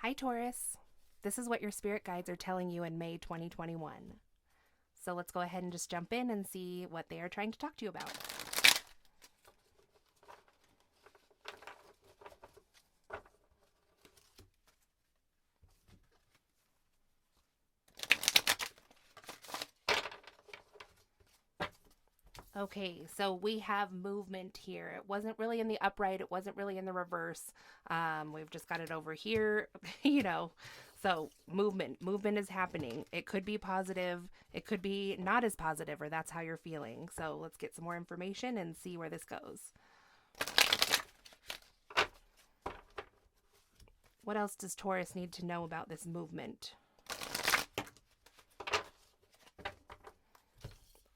Hi, Taurus. This is what your spirit guides are telling you in May 2021. So let's go ahead and just jump in and see what they are trying to talk to you about. Okay, so we have movement here. It wasn't really in the upright. It wasn't really in the reverse. We've just got it over here, you know. So movement is happening. It could be positive. It could be not as positive, or that's how you're feeling. So let's get some more information and see where this goes. What else does Taurus need to know about this movement?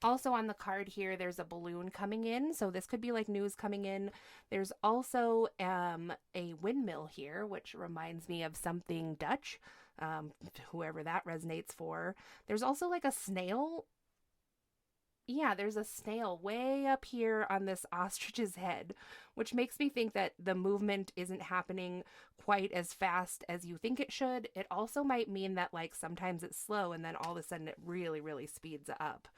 Also on the card here, there's a balloon coming in. So this could be like news coming in. There's also a windmill here, which reminds me of something Dutch, whoever that resonates for. There's also like a snail. Yeah, there's a snail way up here on this ostrich's head, which makes me think that the movement isn't happening quite as fast as you think it should. It also might mean that like sometimes it's slow and then all of a sudden it really, really speeds up.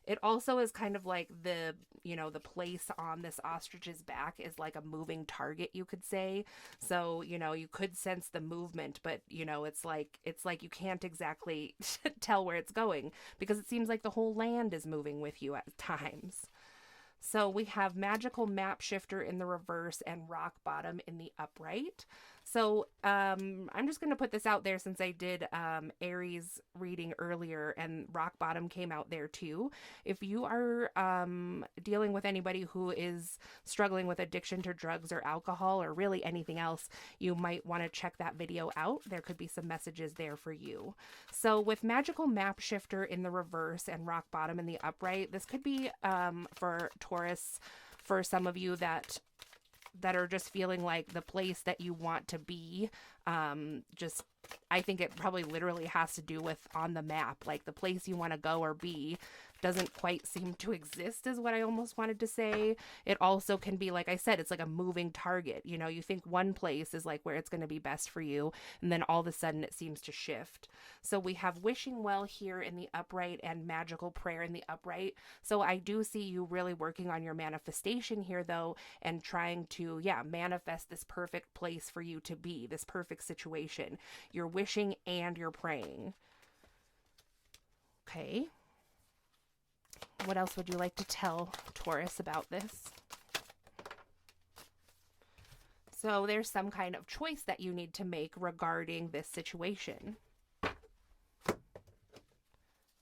It also is kind of like the place on this ostrich's back is like a moving target, you could say. So, you could sense the movement, but it's like you can't exactly tell where it's going because it seems like the whole land is moving with you at times. So we have magical map shifter in the reverse and rock bottom in the upright. So I'm just going to put this out there since I did Aries reading earlier and rock bottom came out there too. If you are dealing with anybody who is struggling with addiction to drugs or alcohol or really anything else, you might want to check that video out. There could be some messages there for you. So with magical map shifter in the reverse and rock bottom in the upright, this could be for Taurus, for some of you that are just feeling like the place that you want to be. Just, I think it probably literally has to do with on the map, like the place you want to go or be doesn't quite seem to exist is what I almost wanted to say. It also can be, like I said, it's like a moving target. You think one place is like where it's going to be best for you, and then all of a sudden it seems to shift. So we have wishing well here in the upright and magical prayer in the upright. So I do see you really working on your manifestation here though, and trying to, manifest this perfect place for you to be, this perfect situation. You're wishing and you're praying. Okay. What else would you like to tell Taurus about this? So there's some kind of choice that you need to make regarding this situation.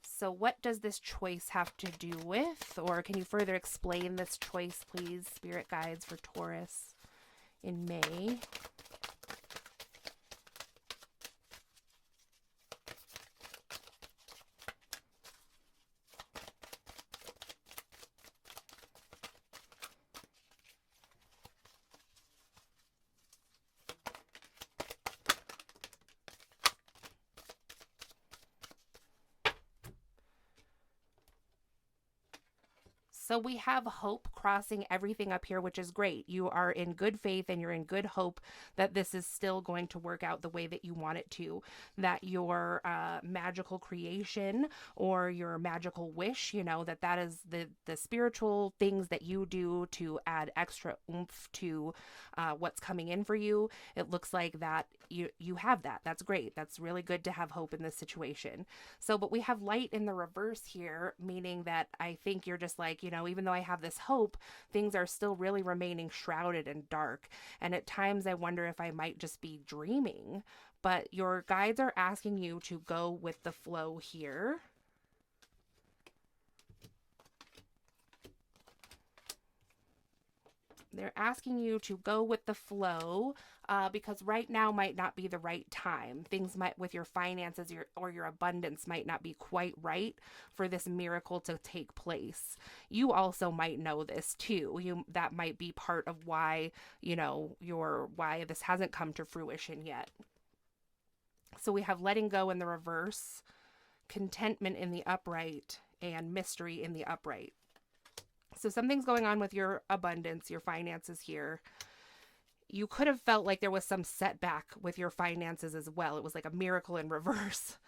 So what does this choice have to do with? Or can you further explain this choice, please, spirit guides, for Taurus in May? So we have hope crossing everything up here, which is great. You are in good faith and you're in good hope that this is still going to work out the way that you want it to, that your magical creation or your magical wish, that is the spiritual things that you do to add extra oomph to what's coming in for you. It looks like that you have that. That's great. That's really good to have hope in this situation. So, but we have light in the reverse here, meaning that I think you're just like, even though I have this hope, things are still really remaining shrouded and dark. And at times I wonder if I might just be dreaming. But your guides are asking you to go with the flow here. They're asking you to go with the flow because right now might not be the right time. Things might, with your finances or your abundance, might not be quite right for this miracle to take place. You also might know this too. That might be part of why, why this hasn't come to fruition yet. So we have letting go in the reverse, contentment in the upright, and mystery in the upright. So something's going on with your abundance, your finances here. you could have felt like there was some setback with your finances as well. It was like a miracle in reverse.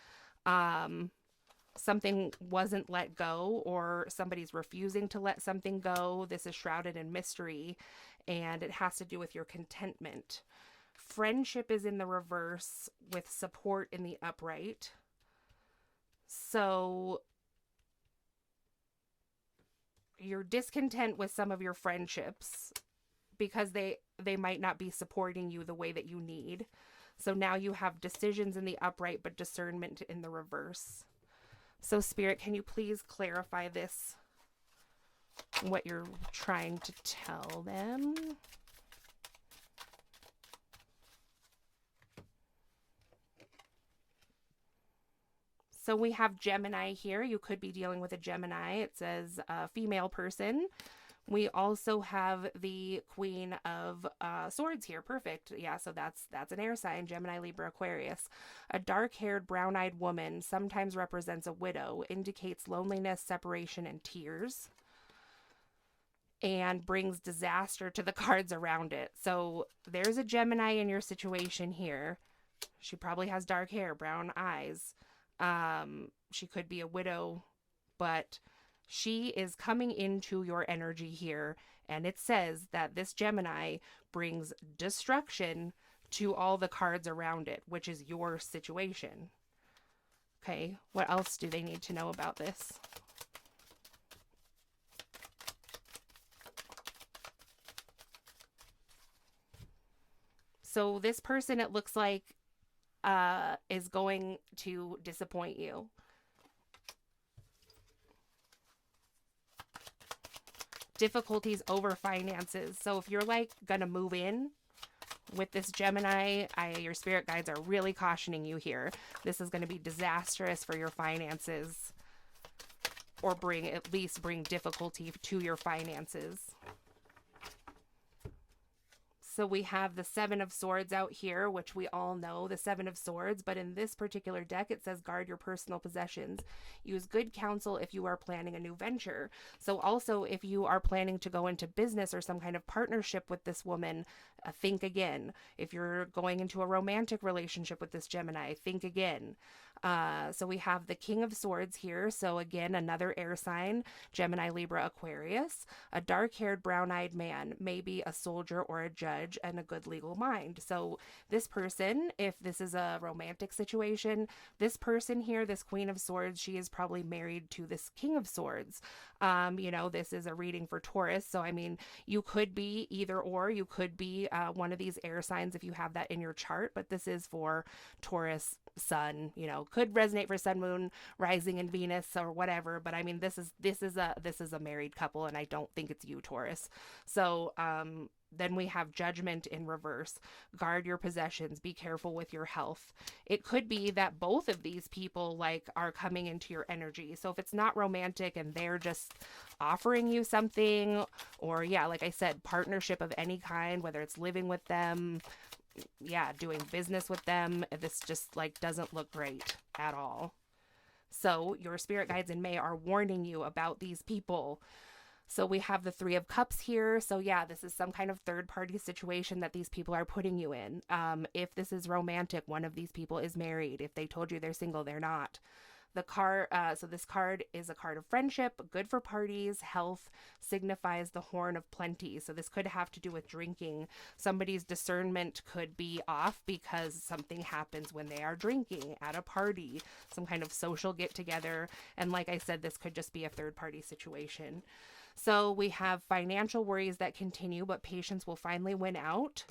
Um, Something wasn't let go, or somebody's refusing to let something go. This is shrouded in mystery, and it has to do with your contentment. Friendship is in the reverse with support in the upright. So you're discontent with some of your friendships because they might not be supporting you the way that you need. So now you have decisions in the upright but discernment in the reverse. So Spirit, can you please clarify this, what you're trying to tell them? So we have Gemini here. You could be dealing with a Gemini. It says a female person. We also have the Queen of Swords here. Perfect. Yeah, so that's an air sign, Gemini, Libra, Aquarius. A dark-haired, brown-eyed woman sometimes represents a widow, indicates loneliness, separation, and tears, and brings disaster to the cards around it. So there's a Gemini in your situation here. She probably has dark hair, brown eyes. She could be a widow, but she is coming into your energy here, and it says that this Gemini brings destruction to all the cards around it, which is your situation. Okay, what else do they need to know about this? So this person, it looks like, is going to disappoint you. Difficulties over finances. So if you're like gonna move in with this Gemini, your spirit guides are really cautioning you here. This is going to be disastrous for your finances, or at least bring difficulty to your finances. So we have the Seven of Swords out here, which we all know, the Seven of Swords. But in this particular deck, it says guard your personal possessions. Use good counsel if you are planning a new venture. So also, if you are planning to go into business or some kind of partnership with this woman, think again. If you're going into a romantic relationship with this Gemini, think again. So we have the King of Swords here. So again, another air sign, Gemini, Libra, Aquarius. A dark-haired, brown-eyed man, maybe a soldier or a judge, and a good legal mind. So this person, if this is a romantic situation, this person here, this Queen of Swords, she is probably married to this King of Swords. This is a reading for Taurus. So, I mean, you could be either or. You could be one of these air signs if you have that in your chart, but this is for Taurus sun, could resonate for sun, moon, rising, and Venus or whatever. But I mean, this is a married couple, and I don't think it's you, Taurus. So, then we have judgment in reverse. Guard your possessions. Be careful with your health. It could be that both of these people are coming into your energy. So if it's not romantic and they're just offering you something, or like I said, partnership of any kind, whether it's living with them, doing business with them, this just doesn't look great at all. So your spirit guides in May are warning you about these people. So we have the Three of Cups here. So this is some kind of third-party situation that these people are putting you in. If this is romantic, one of these people is married. If they told you they're single, they're not. The card, so this card is a card of friendship, good for parties. Health signifies the horn of plenty. So this could have to do with drinking. Somebody's discernment could be off because something happens when they are drinking at a party, some kind of social get-together. And like I said, this could just be a third-party situation. So we have financial worries that continue, but patience will finally win out.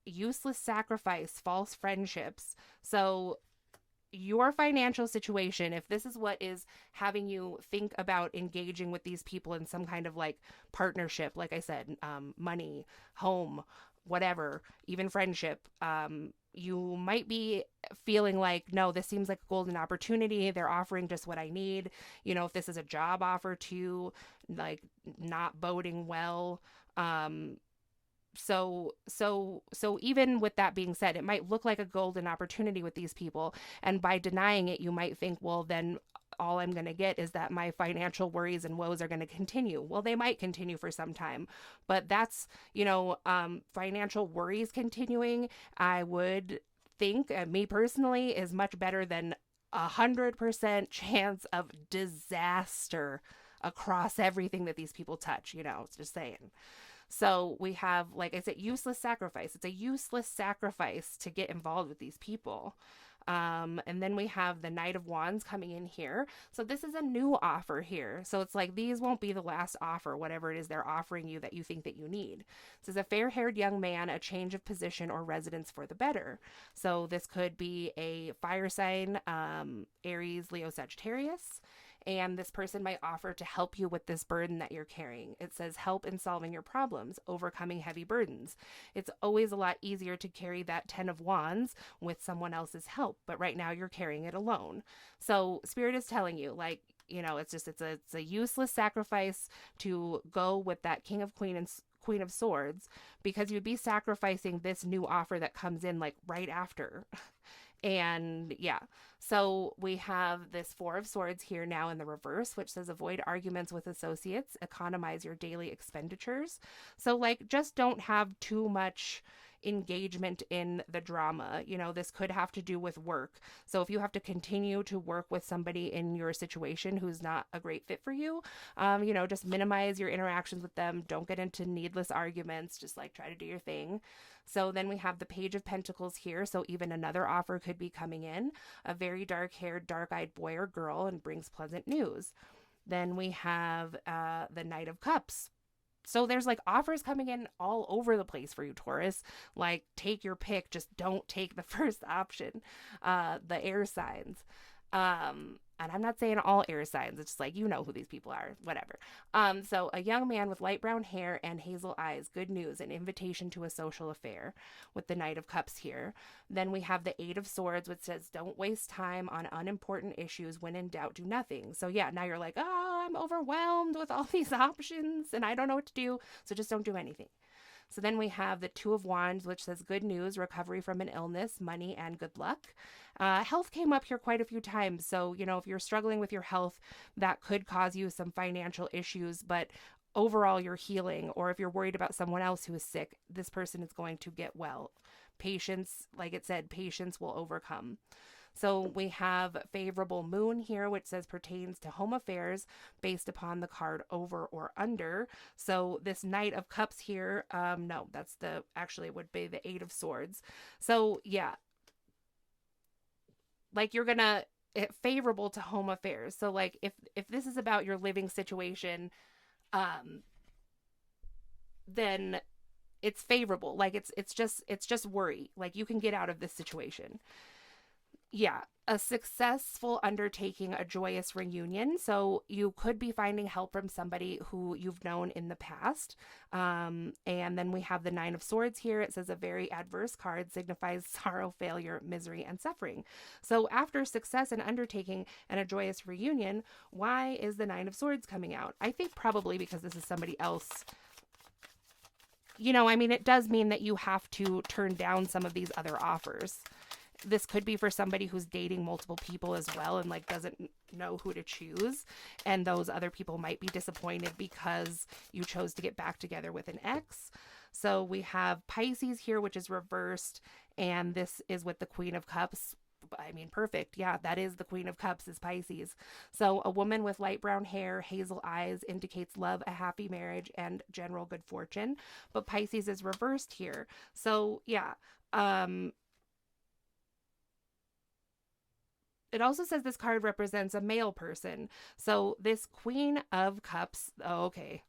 Useless sacrifice, false friendships. So your financial situation, if this is what is having you think about engaging with these people in some kind of partnership, like I said, money, home, whatever, even friendship, you might be feeling no, this seems like a golden opportunity. They're offering just what I need. If this is a job offer too, not boding well. So even with that being said, it might look like a golden opportunity with these people. And by denying it, you might think, well, then all I'm going to get is that my financial worries and woes are going to continue. Well, they might continue for some time, but that's, financial worries continuing, I would think, me personally, is much better than 100% chance of disaster across everything that these people touch. It's just saying. So we have, like I said, useless sacrifice. It's a useless sacrifice to get involved with these people. And then we have the Knight of Wands coming in here. So this is a new offer here. So it's like, these won't be the last offer, whatever it is they're offering you that you think that you need. This is a fair-haired young man, a change of position or residence for the better. So this could be a fire sign, Aries, Leo, Sagittarius. And this person might offer to help you with this burden that you're carrying. It says help in solving your problems, overcoming heavy burdens. It's always a lot easier to carry that 10 of Wands with someone else's help, but right now you're carrying it alone. So Spirit is telling you, like, it's a useless sacrifice to go with that King of Queen of Swords, because you'd be sacrificing this new offer that comes in like right after. And yeah, so we have this Four of Swords here now in the reverse, which says avoid arguments with associates, economize your daily expenditures. So like, just don't have too much engagement in the drama. This could have to do with work. So if you have to continue to work with somebody in your situation who's not a great fit for you, just minimize your interactions with them. Don't get into needless arguments. Just like try to do your thing. So then we have the Page of Pentacles here. So even another offer could be coming in, a very dark-haired, dark-eyed boy or girl, and brings pleasant news. Then we have the Knight of Cups. So there's like offers coming in all over the place for you, Taurus. Like, take your pick. Just don't take the first option. The air signs. And I'm not saying all air signs. It's just like, who these people are, whatever. So a young man with light brown hair and hazel eyes, good news, an invitation to a social affair with the Knight of Cups here. Then we have the Eight of Swords, which says, don't waste time on unimportant issues. When in doubt, do nothing. So yeah, now you're like, oh, I'm overwhelmed with all these options and I don't know what to do. So just don't do anything. So then we have the Two of Wands, which says good news, recovery from an illness, money, and good luck. Health came up here quite a few times. So, if you're struggling with your health, that could cause you some financial issues, but overall you're healing. Or if you're worried about someone else who is sick, this person is going to get well. Patience, like it said, patience will overcome. So we have favorable moon here, which says pertains to home affairs based upon the card over or under. So this Knight of Cups here, no, it would be the Eight of Swords. So yeah, like favorable to home affairs. So like if this is about your living situation, then it's favorable. Like it's just worry. Like you can get out of this situation. Yeah, a successful undertaking, a joyous reunion. So you could be finding help from somebody who you've known in the past. And then we have the Nine of Swords here. It says a very adverse card signifies sorrow, failure, misery, and suffering. So after success and undertaking and a joyous reunion, why is the Nine of Swords coming out? I think probably because this is somebody else. It does mean that you have to turn down some of these other offers. This could be for somebody who's dating multiple people as well and like doesn't know who to choose. And those other people might be disappointed because you chose to get back together with an ex. So we have Pisces here, which is reversed. And this is with the Queen of Cups. Perfect. Yeah, that is the Queen of Cups is Pisces. So a woman with light brown hair, hazel eyes indicates love, a happy marriage, and general good fortune. But Pisces is reversed here. So yeah, it also says this card represents a male person. So this Queen of Cups, okay.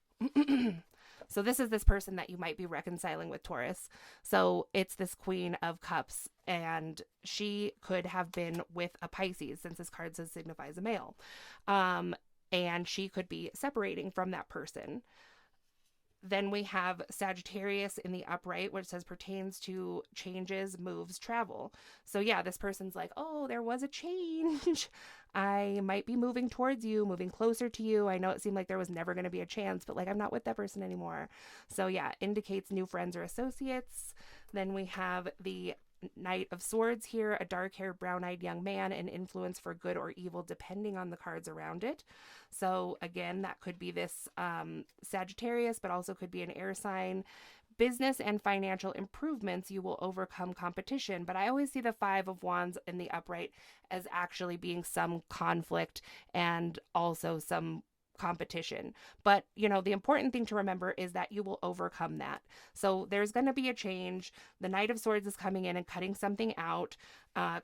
So this is this person that you might be reconciling with, Taurus. So it's this Queen of Cups, and she could have been with a Pisces, since this card says signifies a male. And she could be separating from that person. Then we have Sagittarius in the upright, which says pertains to changes, moves, travel. So yeah, this person's like, oh, there was a change. I might be moving towards you, moving closer to you. I know it seemed like there was never going to be a chance, but like I'm not with that person anymore. So yeah, indicates new friends or associates. Then we have the Knight of Swords here, a dark-haired, brown-eyed young man, an influence for good or evil depending on the cards around it. So again, that could be this Sagittarius, but also could be an air sign. Business and financial improvements, you will overcome competition. But I always see the Five of Wands in the upright as actually being some conflict and also some competition. But, the important thing to remember is that you will overcome that. So there's going to be a change. The Knight of Swords is coming in and cutting something out.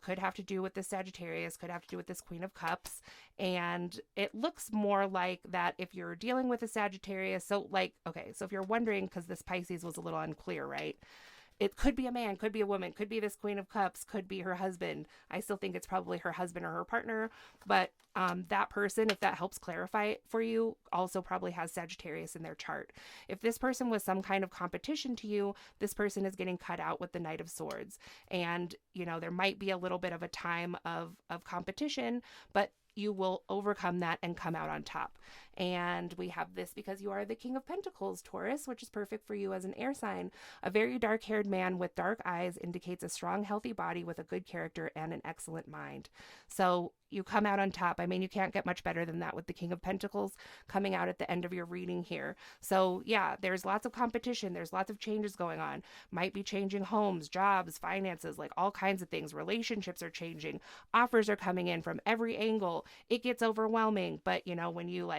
Could have to do with the Sagittarius, could have to do with this Queen of Cups. And it looks more like that if you're dealing with a Sagittarius. So if you're wondering, because this Pisces was a little unclear, right? It could be a man, could be a woman, could be this Queen of Cups, could be her husband. I still think it's probably her husband or her partner, but that person, if that helps clarify it for you, also probably has Sagittarius in their chart. If this person was some kind of competition to you, this person is getting cut out with the Knight of Swords. And, there might be a little bit of a time of competition, but you will overcome that and come out on top. And we have this because you are the King of Pentacles, Taurus, which is perfect for you as an air sign. A very dark-haired man with dark eyes indicates a strong, healthy body with a good character and an excellent mind. So you come out on top. I mean, you can't get much better than that with the King of Pentacles coming out at the end of your reading here. So yeah, there's lots of competition. There's lots of changes going on. Might be changing homes, jobs, finances, like all kinds of things. Relationships are changing. Offers are coming in from every angle. It gets overwhelming. But, when you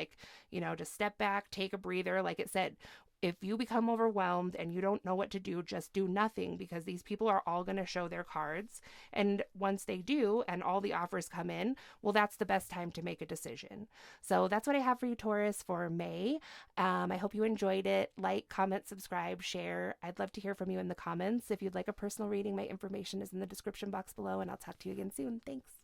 just step back, take a breather, like it said, if you become overwhelmed and you don't know what to do, just do nothing, because these people are all going to show their cards. And once they do and all the offers come in, well, that's the best time to make a decision. So that's what I have for you, Taurus, for May. I hope you enjoyed it. Like, comment, subscribe, share. I'd love to hear from you in the comments. If you'd like a personal reading, my information is in the description box below, and I'll talk to you again soon. Thanks.